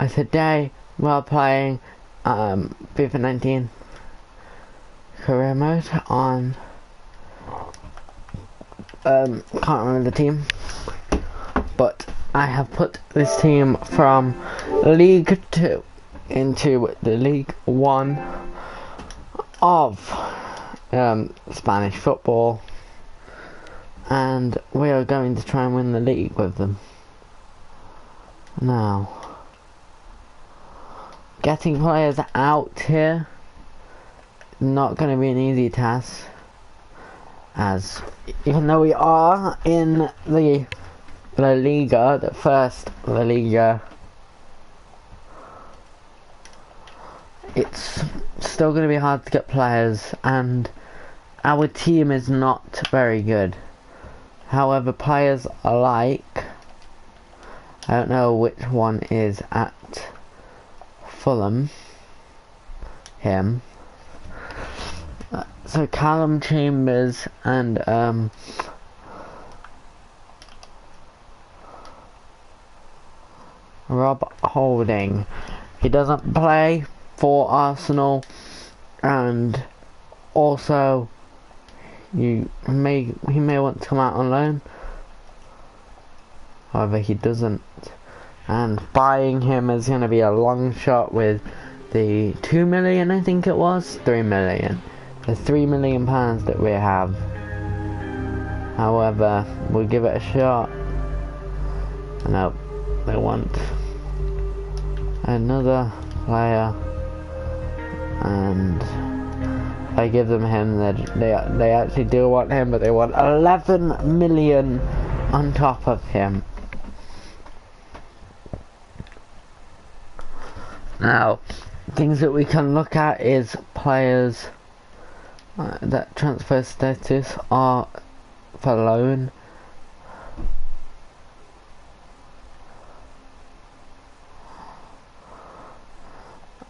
Today we're playing FIFA 19 career mode on can't remember the team, but I have put this team from League 2 into the League 1 of Spanish football, and we are going to try and win the league with them. Now, getting players out here not going to be an easy task, as even though we are in the La Liga, the first La Liga, it's still going to be hard to get players, and our team is not very good. However, players alike, I don't know which one is at Fulham, him. So Callum Chambers and Rob Holding. He doesn't play for Arsenal, and also he may want to come out on loan. However, he doesn't, and buying him is going to be a long shot with the 2 million, I think it was, 3 million. The £3 million that we have. However, we'll give it a shot. Nope, they want another player, and if I give them him, they actually do want him, but they want 11 million on top of him. Now, things that we can look at is players that transfer status are for loan.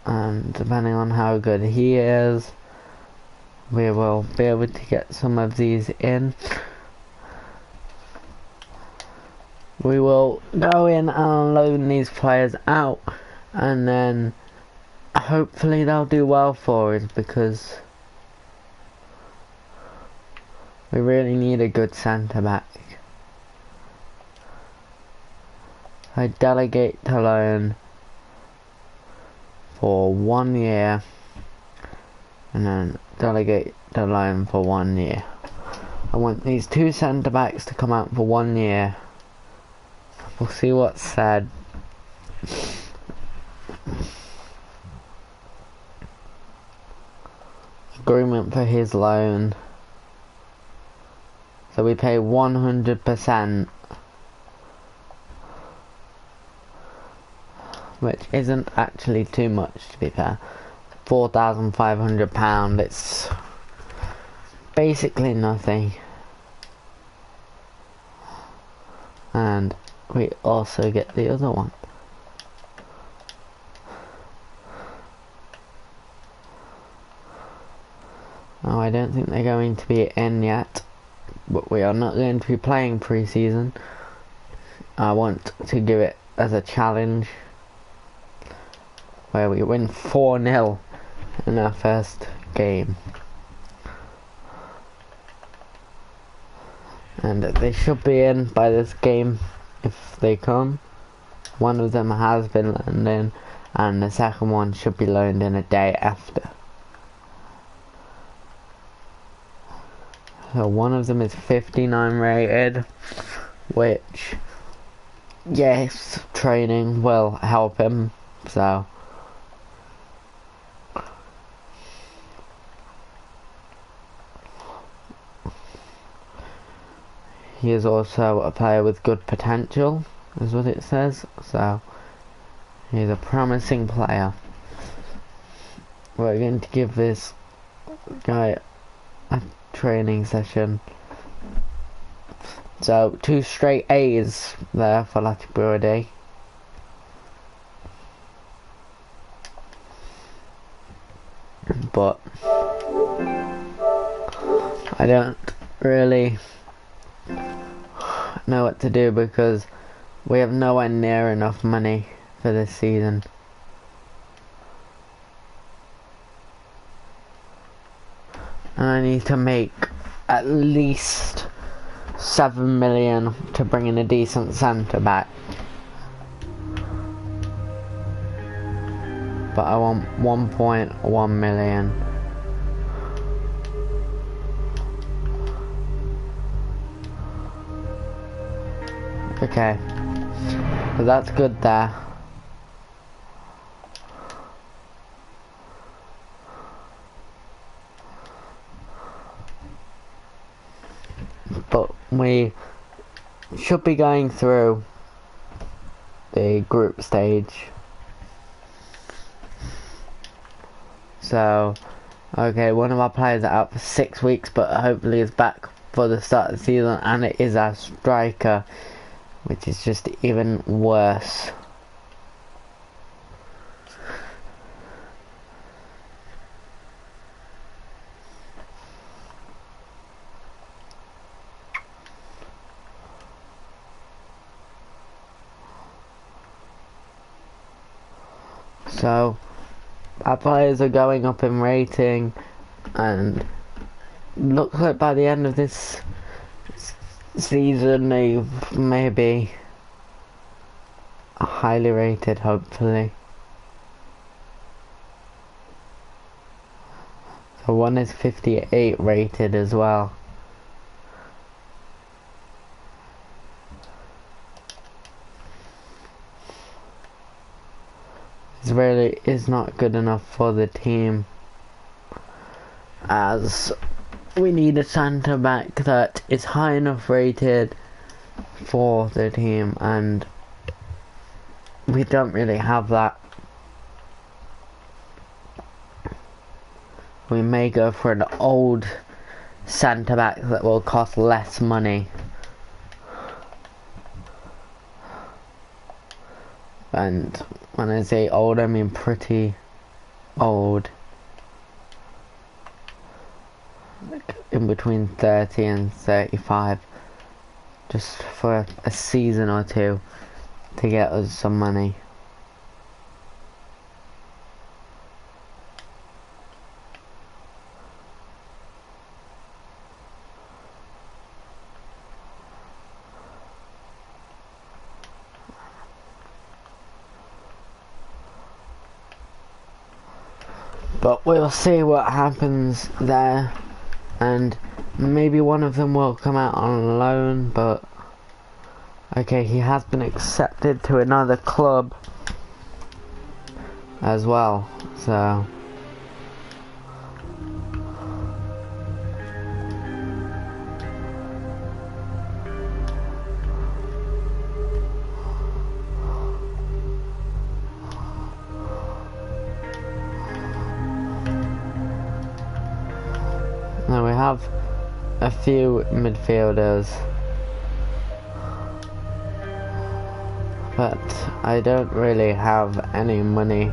And depending on how good he is, we will be able to get some of these in. We will go in and loan these players out, and then hopefully they'll do well for us, because we really need a good centre back. I delegate to loan for 1 year, and then delegate to loan for 1 year. I want these two centre backs to come out for 1 year. We'll see what's said. Agreement for his loan. So we pay 100%, which isn't actually too much, to be fair. £4,500, it's basically nothing. And we also get the other one. Oh, I don't think they're going to be in yet, but we are not going to be playing pre-season. I want to give it as a challenge, where we win 4-0 in our first game. And they should be in by this game if they come. One of them has been loaned in, and the second one should be loaned in a day after. So one of them is 59 rated, which, yes, training will help him, so he is also a player with good potential, is what it says, so he's a promising player. We're going to give this guy a training session. So 2 straight A's there for Latif Bourdi. But I don't really know what to do, because we have nowhere near enough money for this season. And I need to make at least 7 million to bring in a decent centre back. But I want 1.1 million. Okay, so that's good there. But we should be going through the group stage. So, okay, one of our players are out for 6 weeks, but hopefully is back for the start of the season, and it is our striker, which is just even worse. So our players are going up in rating, and looks like by the end of this season they may be highly rated, hopefully. So one is 58 rated as well. This really is not good enough for the team, as we need a centre back that is high enough rated for the team, and we don't really have that. We may go for an old centre back that will cost less money. And when I say old, I mean pretty old. Like in between 30 and 35. Just for a season or two to get us some money. But we'll see what happens there, and maybe one of them will come out on loan, but okay, he has been accepted to another club as well, so now we have a few midfielders, but I don't really have any money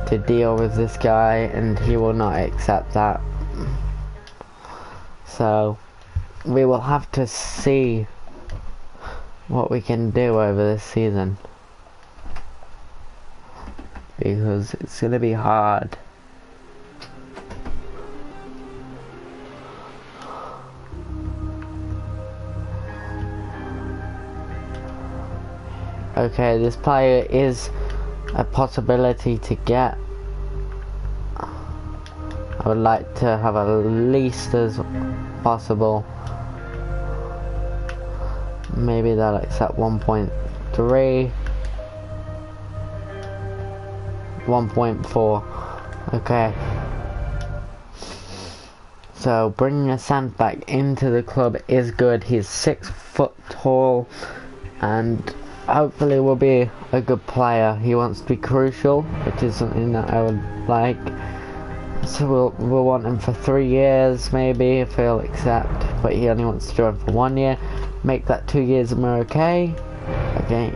to deal with this guy, and he will not accept that. So we will have to see what we can do over this season, because it's gonna be hard. Okay, this player is a possibility to get. I would like to have at least as possible. Maybe they'll accept 1.3, 1.4. Okay. So bringing a centre back into the club is good. He's 6 foot tall, and hopefully will be a good player. He wants to be crucial, which is something that I would like. So we'll want him for 3 years maybe, if he'll accept, but he only wants to join for 1 year. Make that 2 years and we're okay. Okay.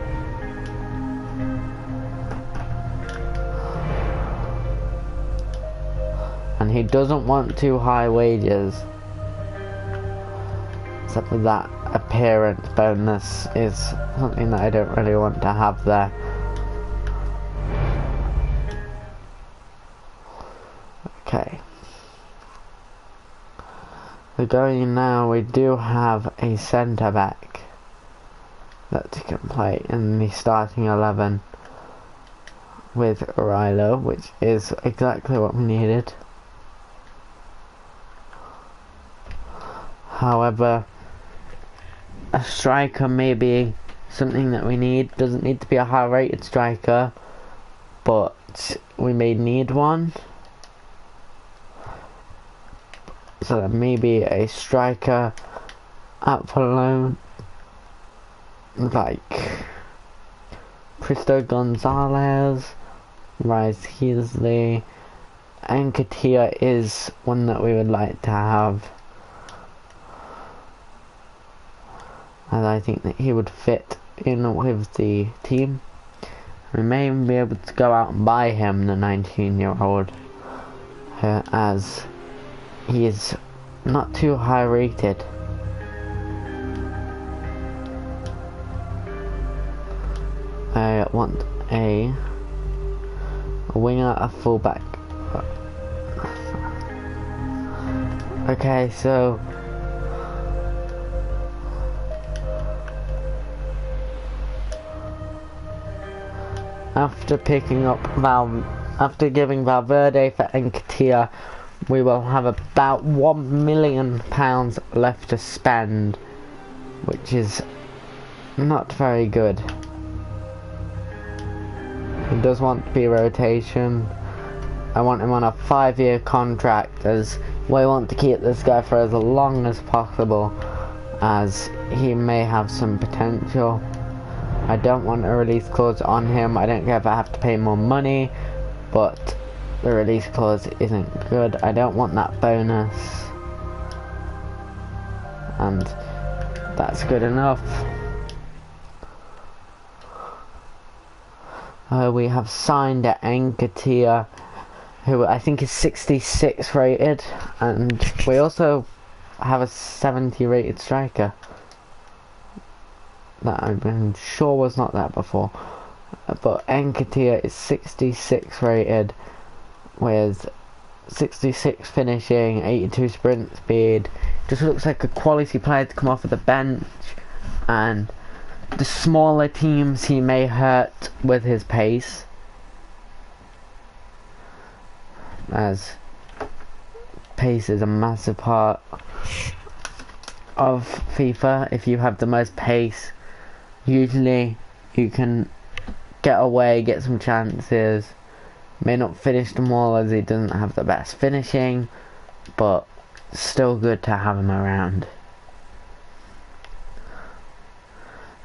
And he doesn't want too high wages, except for that appearance bonus is something that I don't really want to have there. Okay. So going now, we do have a centre back that can play in the starting 11 with Rilo, which is exactly what we needed. However, a striker may be something that we need. Doesn't need to be a high rated striker, but we may need one. So there may be a striker out for loan, like Cristo Gonzalez, Rice Heasley, and Nketiah is one that we would like to have, and I think that he would fit in with the team. We may even be able to go out and buy him, the 19-year-old, as he is not too high rated. I want a winger, a fullback. Okay, so after giving Valverde for Nketiah, we will have about £1 million left to spend, which is not very good. He does want to be rotation. I want him on a 5-year contract, as we want to keep this guy for as long as possible, as he may have some potential. I don't want a release clause on him. I don't care if I have to pay more money, but the release clause isn't good. I don't want that bonus, and that's good enough. We have signed Nketiah, who I think is 66 rated, and we also have a 70 rated striker that I'm sure was not that before, but Nketiah is 66 rated with 66 finishing, 82 sprint speed. Just looks like a quality player to come off of the bench, and the smaller teams he may hurt with his pace, as pace is a massive part of FIFA. If you have the most pace, usually you can get away, get some chances. May not finish them all, as he doesn't have the best finishing, but still good to have him around.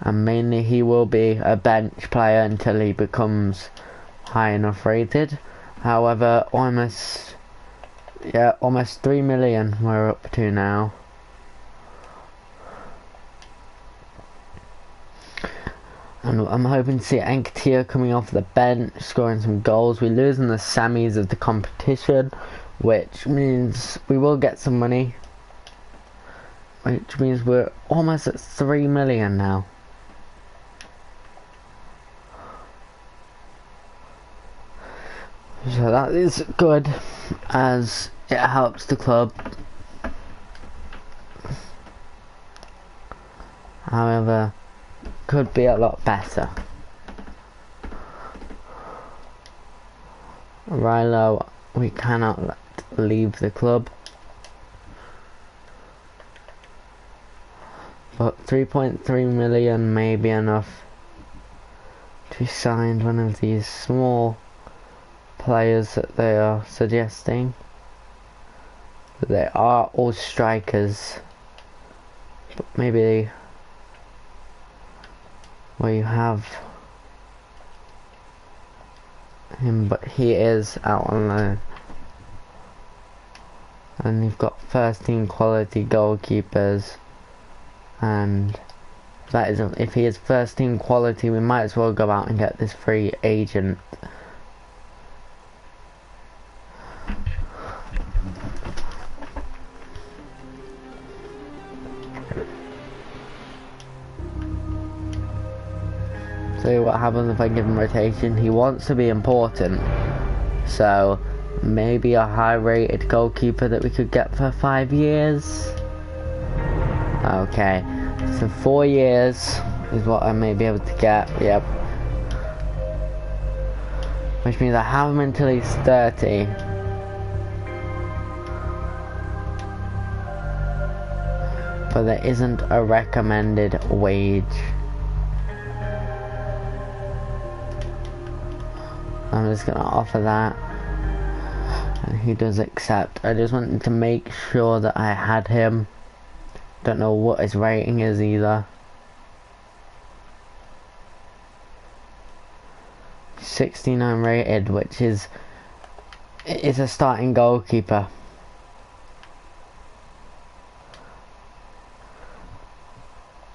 And mainly he will be a bench player until he becomes high enough rated. However, almost 3 million we're up to now. And I'm hoping to see Nketiah coming off the bench, scoring some goals. We lose in the semis of the competition, which means we will get some money, which means we're almost at 3 million now. So that is good, as it helps the club. However, could be a lot better. Rilo, we cannot leave the club, but 3.3 million may be enough to sign one of these small players that they are suggesting. They are all strikers, but maybe where you have him, but he is out on loan. And you've got first team quality goalkeepers, and that is, if he is first team quality, we might as well go out and get this free agent. See what happens if I give him rotation. He wants to be important, so maybe a high rated goalkeeper that we could get for 5 years. Okay, so 4 years is what I may be able to get, yep. Which means I have him until he's 30. But there isn't a recommended wage. I'm just gonna offer that. And he does accept. I just wanted to make sure that I had him. Don't know what his rating is either. 69 rated, which is a starting goalkeeper.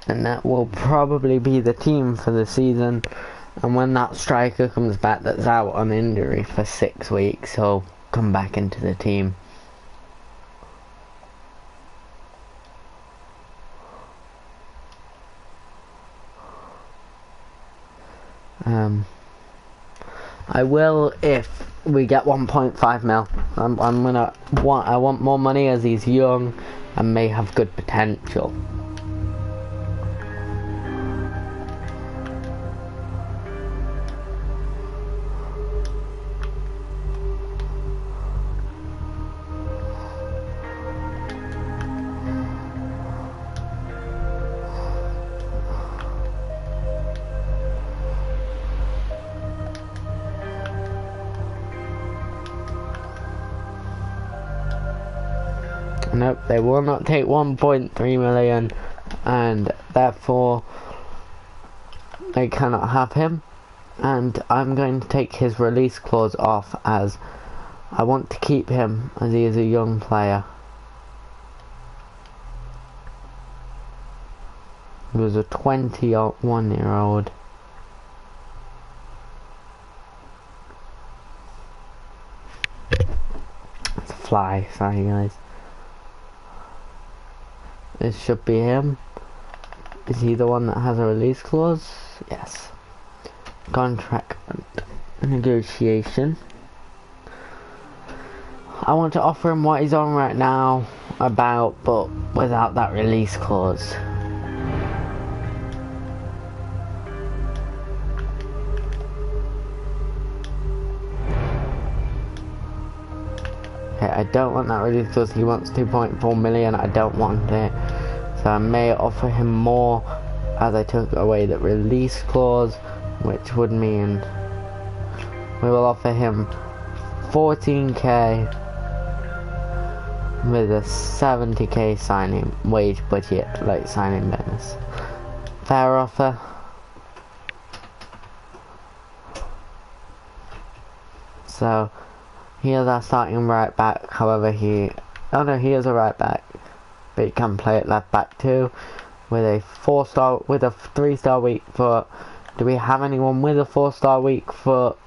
And that will probably be the team for the season. And when that striker comes back that's out on injury for 6 weeks, he'll come back into the team. I will if we get 1.5 mil. I want more money as he's young and may have good potential. Nope, they will not take 1.3 million, and therefore they cannot have him. And I'm going to take his release clause off, as I want to keep him as he is a young player. He was a 21-year-old. It's a fly, sorry guys. This should be him. Is he the one that has a release clause? Yes. Contract negotiation. I want to offer him what he's on right now, but without that release clause. Okay, I don't want that release clause. He wants 2.4 million. I don't want it. So I may offer him more as I took away the release clause, which would mean we will offer him 14k with a 70k signing wage budget, like signing bonus. Fair offer. So he is our starting right back. However, he is a right back, but he can play at left back too, with a 3-star weak foot. Do we have anyone with a 4-star weak foot?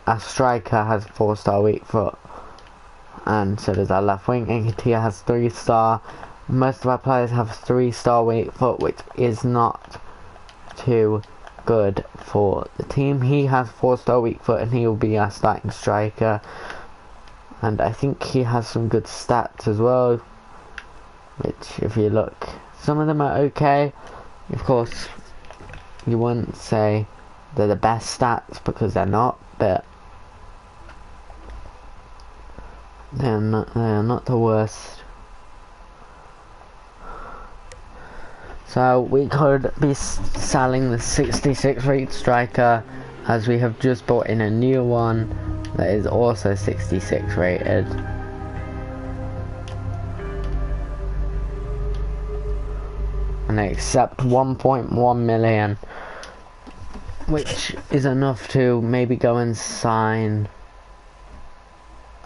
Our striker has 4-star weak foot, and so does our left wing. Nketiah has 3-star. Most of our players have 3-star weak foot, which is not too good for the team. He has 4-star weak foot, and he will be our starting striker. And I think he has some good stats as well, which, if you look, some of them are okay. Of course, you wouldn't say they're the best stats because they're not, but they are not the worst. So we could be selling the 66 rate striker, as we have just bought in a new one that is also 66 rated. And they accept 1.1 million, which is enough to maybe go and sign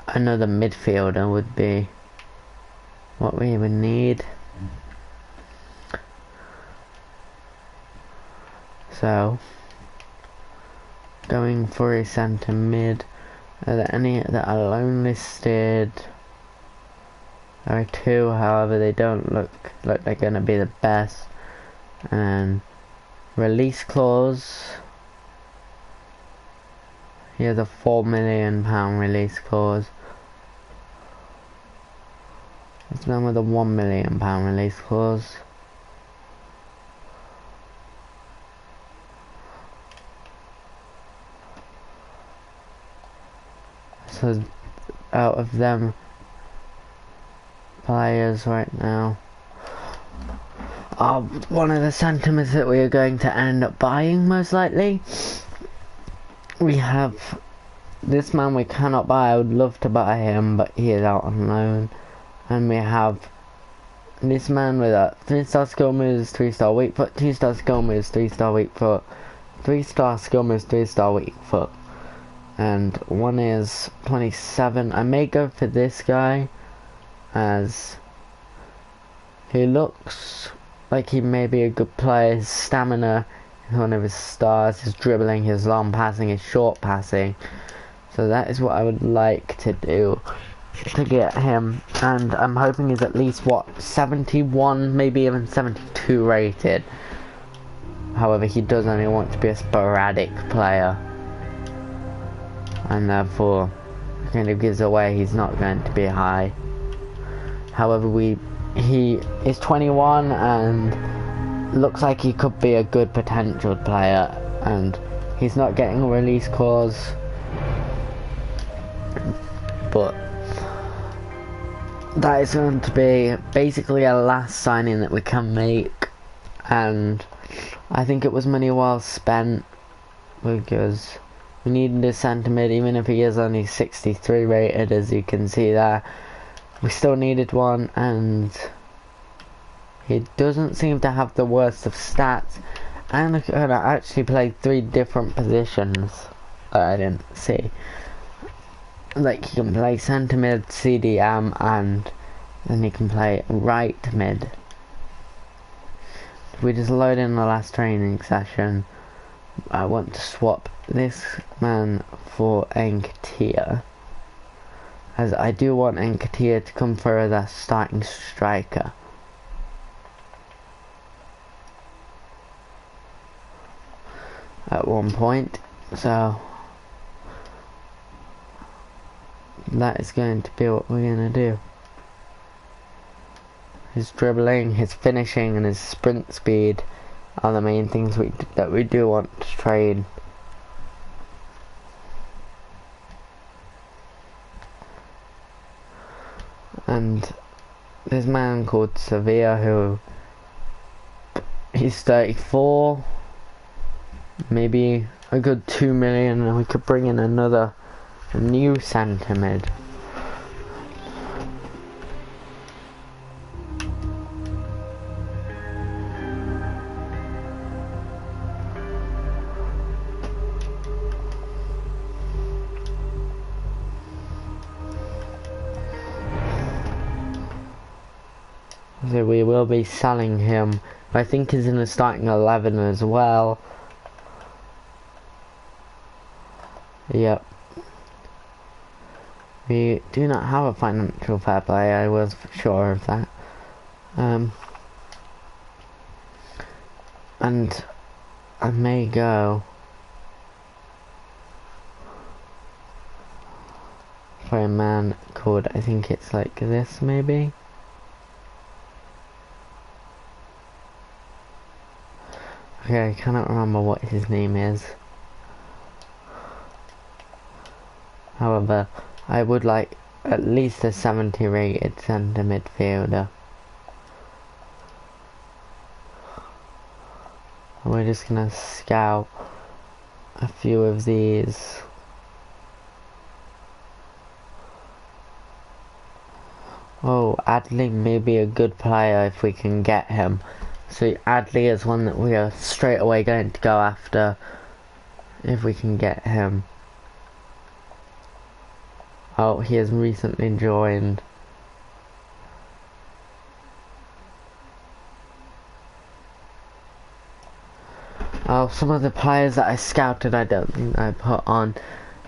another midfielder, would be what we would need. So, going for a centre mid. Are there any that are loan listed? There are 2, however they don't look like they're going to be the best. And release clause. He has a £4 million release clause. This man with a £1 million release clause. So out of them players right now, one of the sentiments that we are going to end up buying most likely. We have this man we cannot buy. I would love to buy him, but he is out on loan. And we have this man with a 3-star skill moves, 3-star weak foot, 2-star skill moves, 3-star weak foot, 3-star skill moves, 3-star weak foot. And one is 27. I may go for this guy, as he looks like he may be a good player. His stamina is one of his stars, his dribbling, his long passing, his short passing. So that is what I would like to do to get him. And I'm hoping he's at least, what, 71, maybe even 72 rated. However, he does only want to be a sporadic player. And therefore, kind of gives away he's not going to be high. However, he is 21 and looks like he could be a good potential player, and he's not getting a release clause, but that is going to be basically a last signing that we can make, and I think it was money well spent, because we needed a centre mid. Even if he is only 63 rated, as you can see there, we still needed one, and he doesn't seem to have the worst of stats, and I could actually play 3 different positions that I didn't see. Like, he can play centre mid, CDM, and then he can play right mid. We just load in the last training session. I want to swap this man for Nketiah, as I do want Nketiah to come through as a starting striker. At one point, so that is going to be what we're going to do. His dribbling, his finishing, and his sprint speed are the main things that we do want to trade. And this man called Sevilla, who he's 34, maybe a good 2 million, and we could bring in a new centre mid. So we will be selling him. I think he's in the starting 11 as well. Yep. We do not have a financial fair play, I was sure of that. And I may go for a man called, I think it's like this maybe. Okay, I cannot remember what his name is. However, I would like at least a 70 rated centre midfielder. And we're just gonna scout a few of these. Oh, Adley may be a good player if we can get him. So Adley is one that we are straight away going to go after if we can get him. Oh, he has recently joined. Oh, some of the players that I scouted, I don't think I put on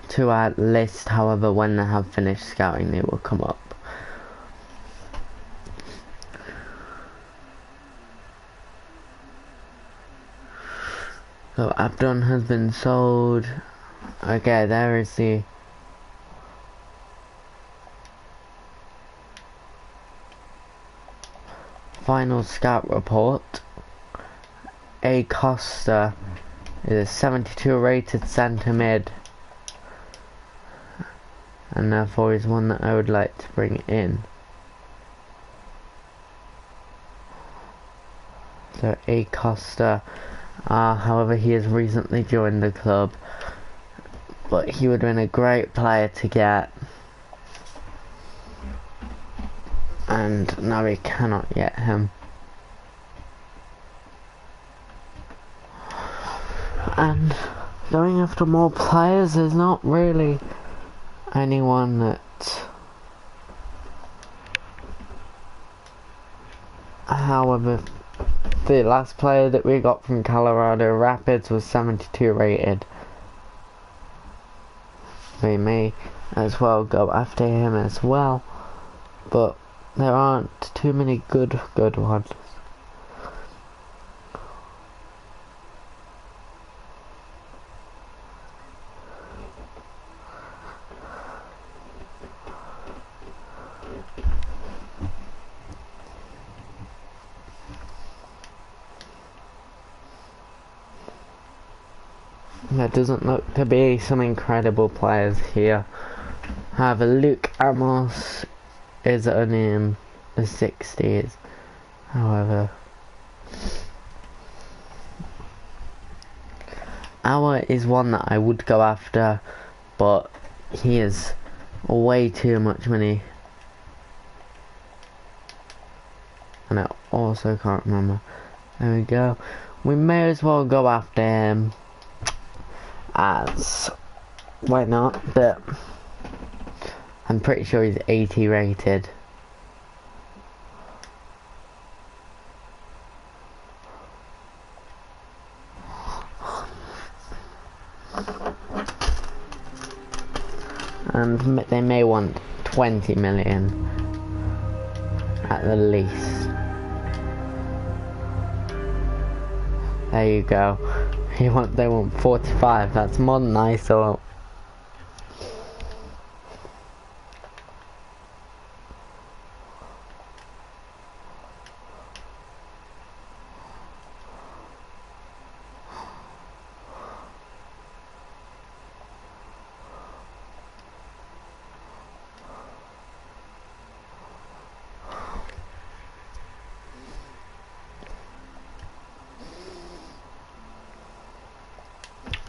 to our list. However, when I have finished scouting, they will come up. So Abdon has been sold. Okay, there is the final scout report. A Costa is a 72 rated centre mid, and therefore is one that I would like to bring in. So A Costa, however, he has recently joined the club, but he would have been a great player to get, and now we cannot get him. And going after more players, there's not really anyone that, however, the last player that we got from Colorado Rapids was 72 rated. We may as well go after him as well, but there aren't too many good ones. There doesn't look to be some incredible players here. However, Luke Amos is only in the 60s. However, Our is one that I would go after, but he is way too much money. And I also can't remember. There we go. We may as well go after him, as why not? But I'm pretty sure he's 80 rated. And they may want 20 million at the least. There you go. They want 45. That's more than I thought.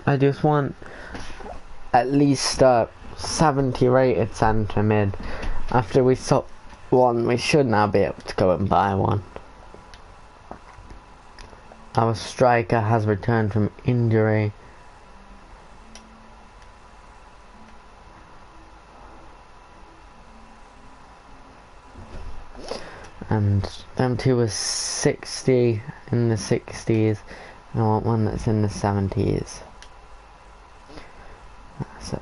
I just want at least a 70 rated centre mid. After we stop one, we should now be able to go and buy one. Our striker has returned from injury. And them two was 60 in the 60s. And I want one that's in the 70s. So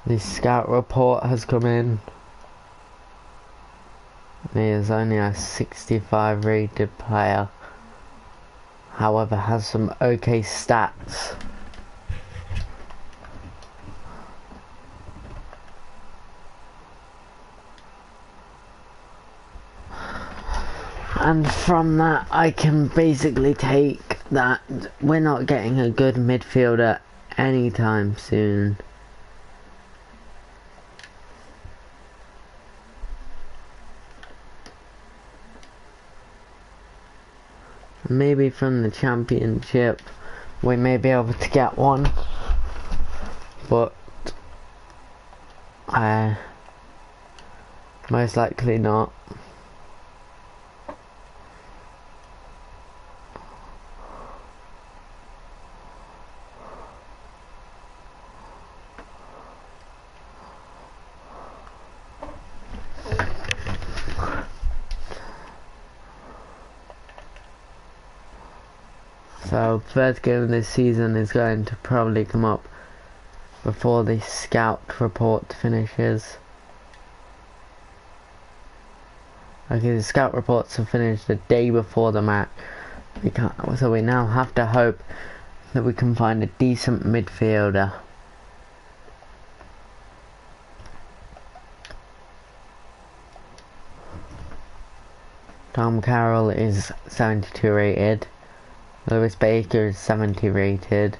the scout report has come in. He is only a 65 rated player, however has some okay stats. And from that I can basically take that we're not getting a good midfielder anytime soon. Maybe from the championship we may be able to get one, but most likely not. So first game of this season is going to probably come up before the scout report finishes. Okay, the scout reports have finished the day before the match. So we now have to hope that we can find a decent midfielder. Tom Carroll is 72 rated. Lewis Baker is 70 rated.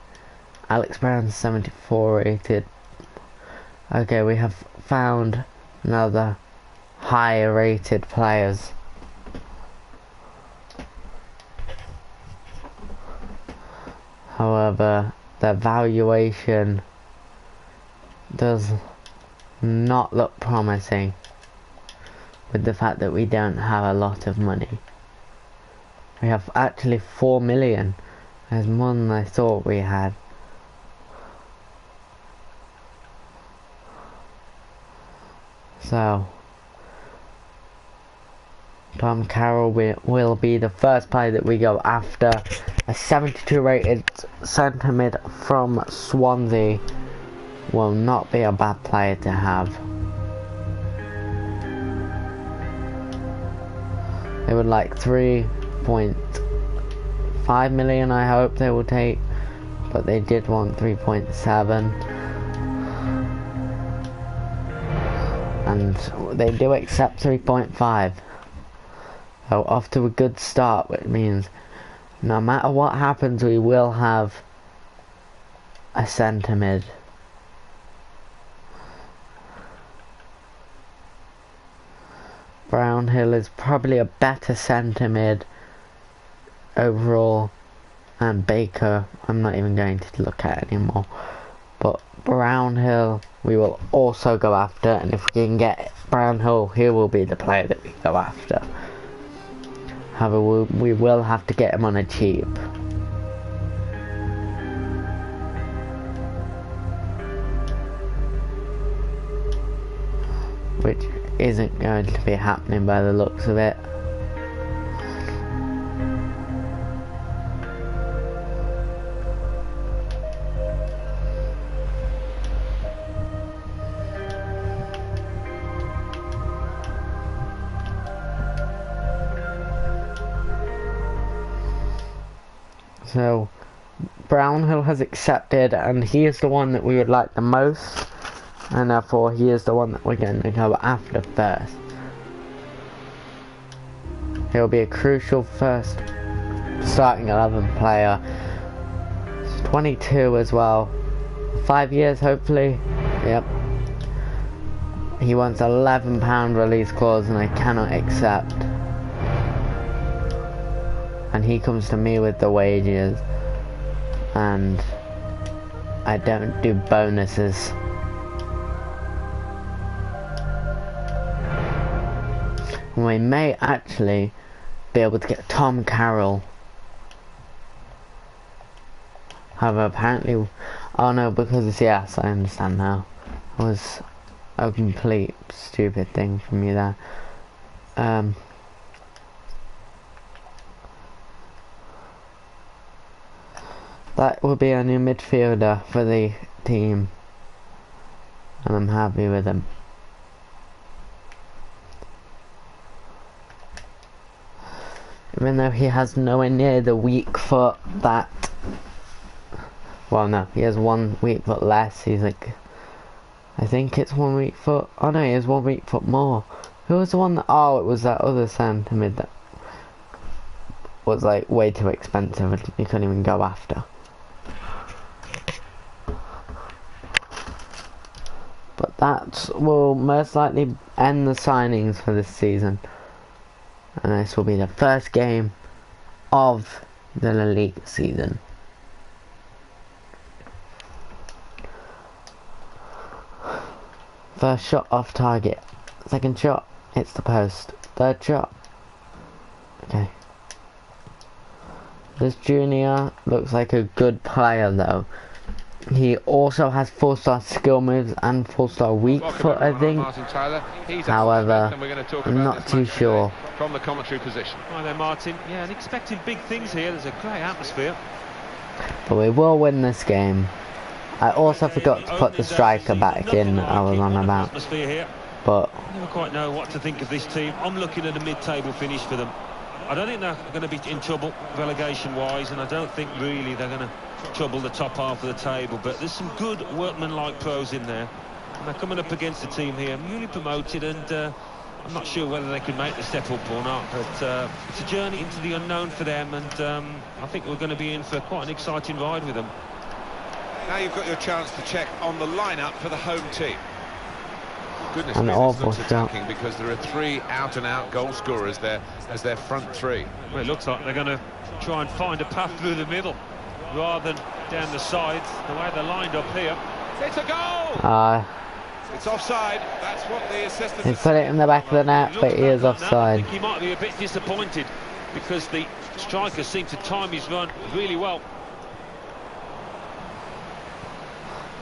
Alex Brown is 74 rated. Okay, we have found another higher rated players. However, the valuation does not look promising with the fact that we don't have a lot of money. We have actually 4 million. That's more than I thought we had. So Tom Carroll will be the first player that we go after. A 72 rated centre mid from Swansea will not be a bad player to have. They would like 3.5 million, I hope they will take, but they did want 3.7. And they do accept 3.5. So off to a good start, which means no matter what happens, we will have a centre mid. Brownhill is probably a better centre mid overall, and Baker I'm not even going to look at anymore. But Brownhill we will also go after, and if we can get Brownhill, he will be the player that we go after. However, we will have to get him on a cheap. Which isn't going to be happening by the looks of it. So Brownhill has accepted, and he is the one that we would like the most, and therefore he is the one that we're going to go after first. He'll be a crucial first starting 11 player. 22 as well. 5 years hopefully. Yep. He wants £11 release clause, and I cannot accept. And he comes to me with the wages, and I don't do bonuses. We may actually be able to get Tom Carroll. However, apparently, oh no, because it's yes, I understand now. It was a complete stupid thing from you there. That will be our new midfielder for the team, and I'm happy with him. Even though he has nowhere near the weak foot that... Well, no, he has 1 weak foot less. He's like... I think it's 1 weak foot. Oh no, he has 1 weak foot more. Who was the one that... Oh, it was that other centre mid that was like way too expensive and you couldn't even go after. But that will most likely end the signings for this season. And this will be the first game of the La Liga season. First shot off target. Second shot, hits the post. Third shot. Okay. This junior looks like a good player though. He also has 4-star skill moves and 4-star weak foot, I think. However, I'm not too sure. From the commentary position. Hi there, Martin. Yeah, and expecting big things here. There's a great atmosphere. But we will win this game. I also forgot to put the striker back in I was on about. But I never quite know what to think of this team. I'm looking at a mid-table finish for them. I don't think they're going to be in trouble relegation-wise, and I don't think really they're going to trouble the top half of the table. But there's some good workman-like pros in there, and they're coming up against a team here newly promoted, and I'm not sure whether they can make the step up or not. But it's a journey into the unknown for them, and I think we're going to be in for quite an exciting ride with them. Now you've got your chance to check on the lineup for the home team. Goodness me, this looks attacking because there are 3 out-and-out goal scorers there as their front 3. Well, it looks like they're going to try and find a path through the middle rather than down the sides, the way they're lined up here. It's a goal! It's offside. That's what the assistant... He put it in the back of the net, but he is offside. I think he might be a bit disappointed because the striker seemed to time his run really well.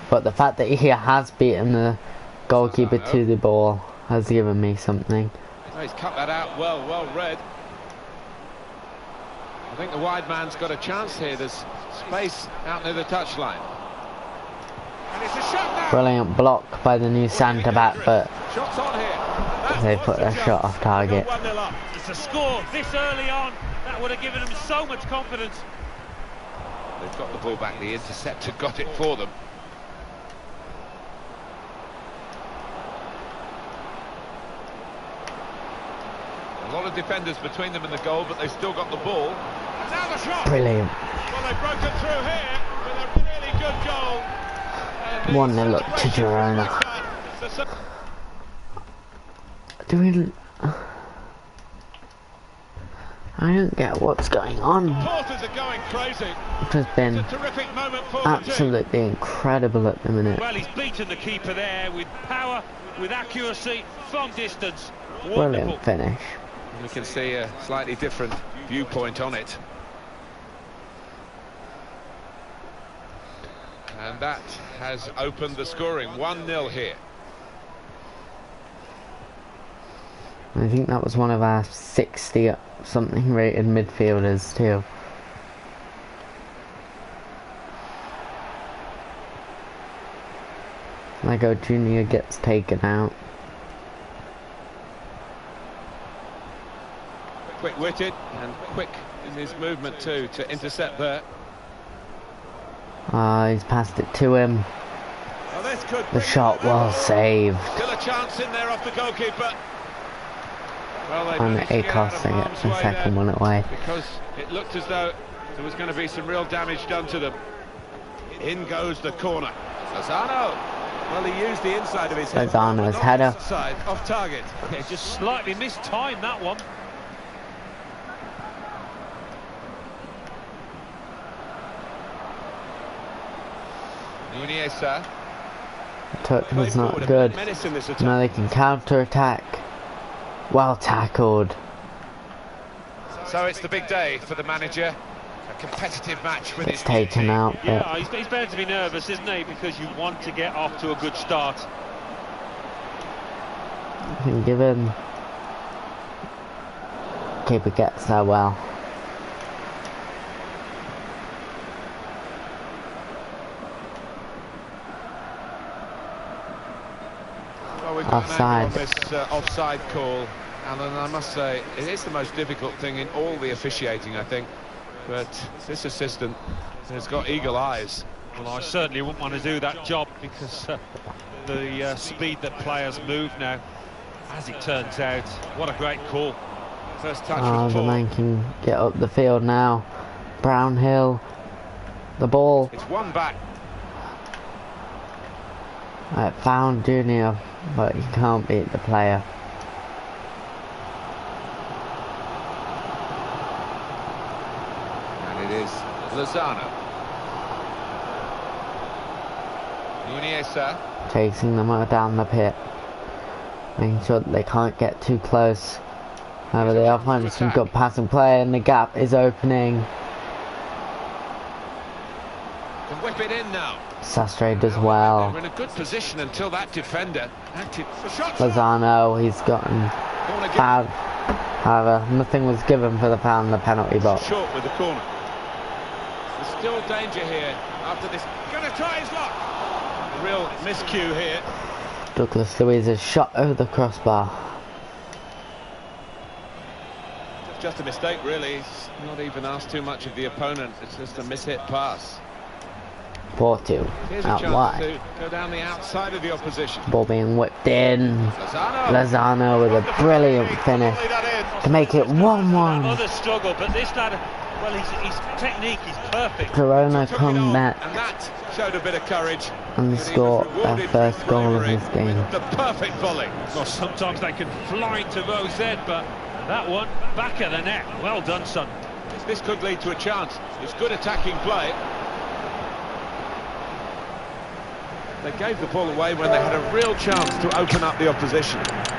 But the fact that he has beaten the goalkeeper to the ball has given me something. He's cut that out well read. I think the wide man's got a chance here. There's space out near the touchline. And it's a shot now. Brilliant block by the new centre back, but they put their shot off target. It's a score this early on. That would have given them so much confidence. They've got the ball back. The interceptor got it for them. A lot of defenders between them and the goal, but they've still got the ball. And now the shot. Brilliant. Well, they've broken through here with a really good goal. 1-0 up to Girona. Do we... I don't get what's going on. It has been absolutely incredible at the minute. Well, he's beaten the keeper there with power, with accuracy, from distance. Brilliant finish. We can see a slightly different viewpoint on it. And that has opened the scoring. 1-0 here. I think that was one of our 60-something rated midfielders too. Lego Junior gets taken out. Quick-witted and quick in his movement too to intercept there. He's passed it to him. Well, the shot was saved. Still a chance in there off the goalkeeper. Well, and Akos gets the second one away. Because it looked as though there was going to be some real damage done to them. In goes the corner. Lozano. Well, he used the inside of his head. Lozano's header. Off target. Yeah, just slightly mistimed that one. Muniesa. Touch was not good. Now they can counter-attack. Well tackled. So it's the big day for the manager. A competitive match with his taken out. Yeah, he's bound to be nervous, isn't he? Because you want to get off to a good start. I can give him. Keeper gets there well. Offside. This offside call, Alan, I must say it is the most difficult thing in all the officiating, I think, but this assistant has got eagle eyes. Well, I certainly wouldn't want to do that job because the speed that players move now, as it turns out. What a great call. First touch was the man can get up the field now. Brownhill, the ball. It's one back. I found Junior, but he can't beat the player. And it is Lozano. Muniesa. Chasing them down the pit. Making sure that they can't get too close. However, they are finding some good passing play and the gap is opening. Can whip it in now. Sastre does well. We're in a good position until that defender acted. Lozano, he's gotten bad. However, nothing was given for the penalty box. Short with the corner. There's still danger here after this. Gonna try his luck. A real miscue here. Douglas Luiz's shot over the crossbar. Just a mistake, really. He's not even asked too much of the opponent. It's just a mishit pass. Porto Here's a out chance wide. to go down the outside of the opposition. Ball being whipped in. Lozano with a brilliant finish to make it 1-1. Another struggle, but this lad, well, his technique is perfect. Corona come back And that showed a bit of courage. and score their first goal of this game. The perfect volley. Well, sometimes they can fly to Rosette, but that one, back of the net. Well done, son. This could lead to a chance. It's good attacking play. They gave the ball away when they had a real chance to open up the opposition.